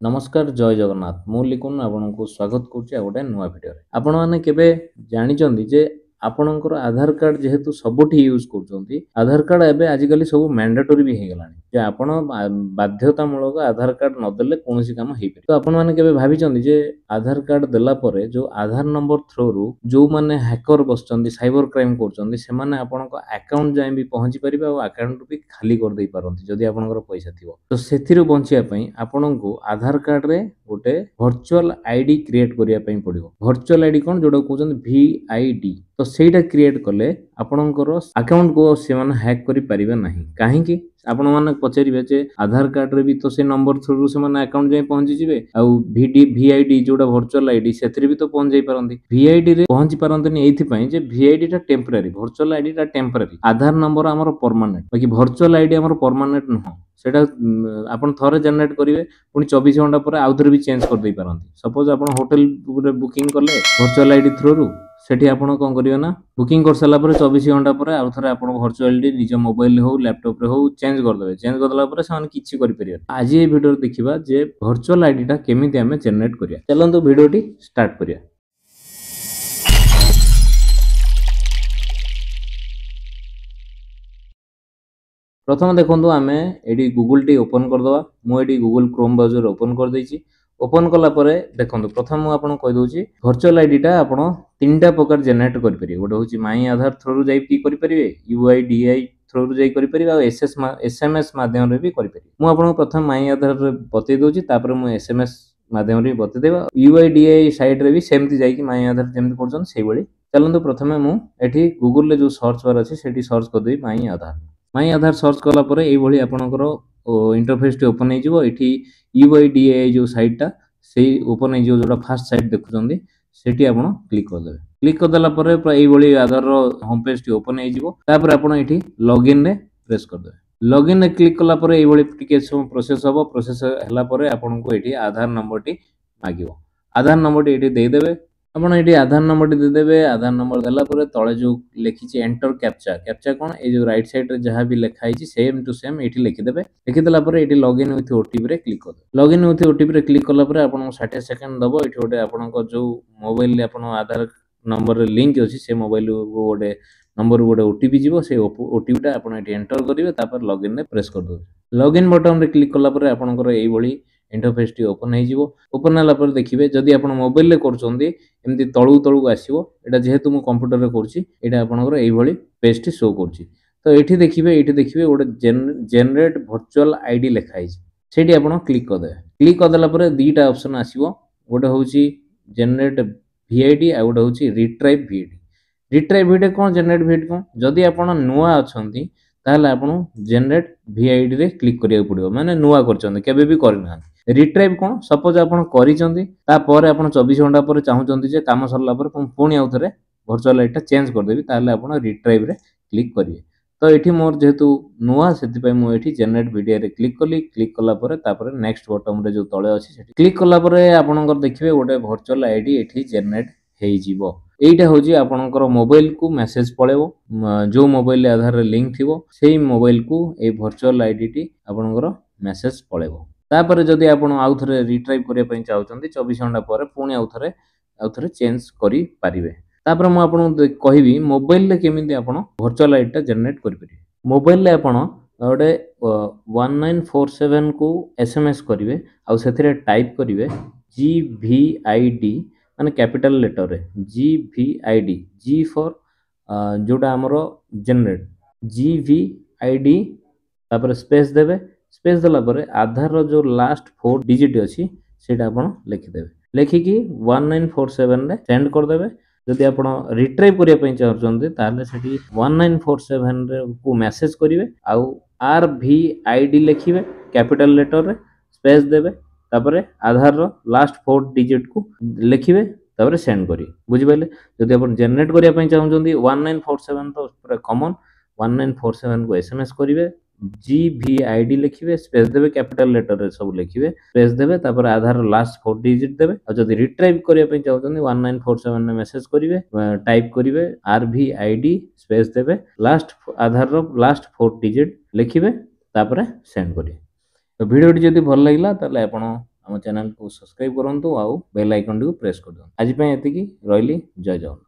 नमस्कार जय जगन्नाथ मु लिकुन आपनको स्वागत करुच्ची गोटे नुआ भिडियो आपण मैंने केबे जानिचंदी जे आपणकर आधार कार्ड जेहेतु सबुठी यूज कर आधार कार्ड एबे आजिकली सब मैंडेटरी भी हो गलानी जे आपण बाध्यतामूलक आधार कार्ड नदेले कौन काम हो पारे तो आपण मैंने केबे भाबिचंदी जे आधार कार्ड देला परे जो आधार नंबर थ्रो रु जो माने हैकर बसचंदी साइबर क्राइम करचंदी से माने आपणक अकाउंट जाय भी पहुंची परिबे और अकाउंट भी खाली कर देई पारंती जदी आपणकर पैसा थिवो तो सेथिरु बंचिया पई आपणको आधार कार्ड रे गोटे वर्चुअल आईडी क्रिएट करिया पई पड़िबो वर्चुअल आईडी कोन जोडा कहउचंदी वीआईडी तो सेटा क्रिएट कले आपणकर अकाउंट को से माने हैक करि परिबे नाही काहे कि आपण माने पचारिबे जे आधार कार्ड रे भी तो से नंबर थ्रू से माने अकाउंट जाय पहुंची जिवे आ वीआईडी जोडा वर्चुअल आईडी सेथरे भी तो पहुंच जाई पारंती वीआईडी रे पहुंची पारंतनी एथि पई जे वीआईडी टा टेम्पररी वर्चुअल आईडी टा टेम्पररी आधार नंबर हमर परमानेंट बाकी वर्चुअल आईडी हमर परमानेंट न सेटा आपण थरे जनरेट करिवे पुनी 24 घंटा पर आउथरे भी चेंज कर देई पारंती सपोज आपण होटल रे बुकिंग करले वर्चुअल आईडी थ्रू रु सेठी आपण कोन करियो ना बुकिंग कर सला पर 24 घंटा पर आउथरे आपण वर्चुअल आईडी निज मोबाइल हो लैपटॉप रे हो चेंज कर देबे चेंज कर देला पर सान किछि करि परियो आज ए वीडियो देखिबा जे वर्चुअल आईडी टा केमिति हमें जनरेट करिया चलंतु वीडियोटी स्टार्ट करिया प्रथम देखो आम ये गूगल टी ओपन करदे मुझे गूगल क्रोम ब्राउजर ओपन कर देछि ओपन कला परे देखो प्रथम आपन कहि दोछि वर्चुअल आईडी टा आपण तीनटा प्रकार जनरेट करि परिबे गोटे होछि माई आधार थ्रू रु जाई की करि परिबे यूआईडीआई थ्रू रु जाई करि परिबे आ एसएमएस माध्यम रे भी करि परिबे मु आपन प्रथम माई आधार रे बतै दोछि तापर मु एसएमएस माध्यम रे बतै देबा यूआईडीआई साइट रे भी सेमति जाई कि माई आधार जेमति करछन सेही बळी चलंतु प्रथमे मु एठी गूगल रे जो सर्च बार अछि सेठी सर्च कर देबी माई आधार सर्च कला परे एई भली आपनकर इंटरफेस टी ओपन हो ये यूआईडीआई जो साइट टा से ओपन हो जोटा फास्ट साइट देखुचंदी सेठी आपण क्लिक कर देबे क्लिक कर देला परे एई भली आधार रो होम पेज टी ओपन हो तापर आपण एठी लॉगिन रे प्रेस कर देबे लॉगिन रे क्लिक कला परे एई भली टिके प्रोसेस हबो प्रोसेस हला परे आपण को एठी आधार नंबर टी मागिवो आधार नंबर टी एठी दे देबे आपण एठी आधार नंबर टी दे देबे आधार नंबर देला परे तळे जो लिखिछि एंटर कैप्चा कोन ए जो राइट साइड रे जहां भी लिखा हिछि सेम टू सेम एठी लिखि देबे लिखि देला परे एठी लॉगिन विथ ओटीपी रे क्लिक कर देबे लॉगिन विथ ओटीपी रे क्लिक करला परे आपण 60 सेकंड दबो एठी ओटे आपण को जो मोबाइल ले आपण आधार नंबर रे लिंक अछि से मोबाइल को ओटे नंबर गोटे ओटीपी जीवो से ओटीपी टा आपण एठी एंटर करिवे तापर लॉगिन रे प्रेस कर देबे लॉगिन बटन रे क्लिक करला परे आपणकर एई भली इंटरफेस टी ओपन हो जिवो ओपन होला पर देखिबे जदी आपण मोबाइल ले करचोंदी एमती तळु तळु आसीबो एटा जेहेतु मु कंप्यूटर रे करछि एटा आपणकर एई भली पेज टी शो करछि तो एठी देखिबे गोटे जनरेट वर्चुअल आईडी लिखा हिछि सेठी आपण क्लिक कर देला परे दीटा ऑप्शन आसीबो गोटे होछि जनरेट वीआईडी आ गोटे होछि रिट्राइव वीआईडी कोन जनरेट वीआईडी कोन जदी आपण नुवा अछंती ताहले आपण जनरेट वीआईडी रे क्लिक करिया पड़िबो माने नुवा करचंदी केबे भी करना रिट्राइव कोन सपोज आपण करिचंदी ता परे आपण 24 घंटा पर चाहुचंदी जे काम सरला पर पुणी आउथरे वर्चुअल आईडी टा चेंज कर देबी ताहले आपण रिट्राइव रे क्लिक करिवे तो एठी मोर जेहेतु नुवा सेति पय मु एठी जनरेट वीडियो रे क्लिक कला परे तापर नेक्स्ट बटन रे जो तळे अछि सेठी क्लिक कला परे आपणकर देखिबे गोटे वर्चुअल आईडी एठी जनरेट हेइ जिवो एटा होजी आपणकर मोबाइल को मेसेज पळेबो जो मोबाइल आधार रे लिंक थिवो सेही मोबाइल को ए वर्चुअल आईडी टी आपणकर मेसेज पळेबो तापर जदी आपण आउथरे रिट्राइव करिया पय चाहुचंदी 24 घंटा पर पुणी आउथरे चेंज करि पारिबे तापर मु आपण कहिबी मोबाइल ले केमिति आपण वर्चुअल आईडी टा जनरेट करि परिबे मोबाइल ले आपण ओडे 1947 को एसएमएस करिवे आ सेथिरे टाइप करिवे जीवीआईडी माने कैपिटल लेटर रे जीवीआईडी जी फॉर जोटा हमरो जनरेट जीवीआईडी तापर स्पेस देबे स्पेस देला परे आधार रो जो लास्ट 4 डिजिट अछि सेटा आपण लिखि देबे लिखि कि 1947 रे सेंड कर देबे जदि आपण रिट्राइव करिया पय चाहछन्ते ताले सेठी 1947 रे को मेसेज करिवे आ आरवीआईडी लिखिवे कैपिटल लेटर रे स्पेस देबे तापर आधार रो लास्ट 4 डिजिट को लिखिवे तापर सेंड करी बुझि पाइले जदि आपण जनरेट करिया पय चाहछन्ती 1947 तो पूरा कॉमन 1947 को एसएमएस करिवे जीवीआईडी लिखिवे स्पेस देबे कैपिटल लेटर रे सब लिखिवे स्पेस देबे तापर आधार लास्ट 4 डिजिट देबे आ जदि रिट्राइव करिया पय चाहछन्ती 1947 ने मेसेज करिवे टाइप करिवे आरवीआईडी स्पेस देबे लास्ट आधार रो लास्ट 4 डिजिट लिखिवे तापर सेंड करी तो वीडियो जदि भल लागिला ताले आपण ଆମ ଚ୍ୟାନେଲକୁ ସବସ୍କ୍ରାଇବ୍ କରନ୍ତୁ ଆଉ ବେଲ୍ ଆଇକନ୍ଟିକୁ ପ୍ରେସ୍ କରିଦିଅନ୍ତୁ। ଆଜି ପାଇଁ ଏତିକି, ରହିଲି। ଜୟ ଜଗନ୍ନାଥ।